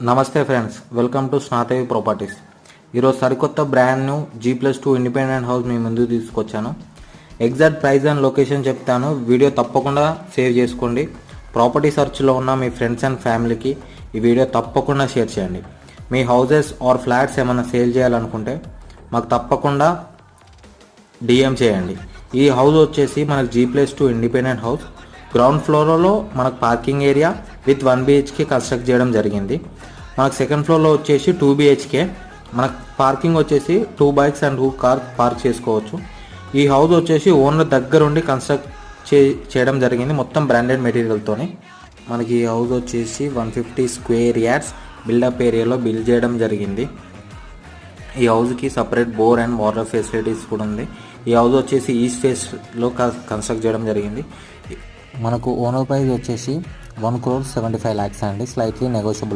నమస్తే friends, welcome to Snathavi properties. ఈరోజు సరికొత్త brand new G+2 independent house మీ ముందుకు తీసుకొచ్చాను. ఎగ్జాక్ట్ ప్రైస్ అండ్ లొకేషన్ చెప్తాను. వీడియో తప్పకుండా సేవ్ చేసుకోండి. ప్రాపర్టీ సర్చ్లో ఉన్న మీ ఫ్రెండ్స్ అండ్ ఫ్యామిలీకి ఈ వీడియో తప్పకుండా షేర్ చేయండి. మీ హౌసెస్ ఆర్ ఫ్లాట్స్ ఏమైనా సేల్ చేయాలనుకుంటే మాకు తప్పకుండా DM చేయండి. ఈ హౌస్ వచ్చేసి మనకు G+2 ఇండిపెండెంట్ హౌస్. గ్రౌండ్ ఫ్లోర్లో మనకు parking area with 1 BHK construct చేయడం జరిగింది. మనకు సెకండ్ ఫ్లోర్లో వచ్చేసి 2 BHK. మనకు పార్కింగ్ వచ్చేసి 2 బైక్స్ అండ్ 2 కార్ పార్క్ చేసుకోవచ్చు. ఈ హౌస్ వచ్చేసి ఓనర్ దగ్గరుండి కన్స్ట్రక్ట్ చేయడం జరిగింది, మొత్తం బ్రాండెడ్ మెటీరియల్తోని. మనకి ఈ హౌస్ వచ్చేసి 150 స్క్వేర్ యార్డ్స్ బిల్డప్ ఏరియాలో బిల్డ్ చేయడం జరిగింది. ఈ హౌస్కి separate bore and water facilities కూడా ఉంది. ఈ హౌస్ వచ్చేసి ఈస్ట్ ఫేస్లో కన్స్ట్రక్ట్ చేయడం జరిగింది. మనకు ఓనర్ ప్రైస్ వచ్చేసి 1,75,00,000 అండి, స్లైట్లీ నెగోషియబుల్.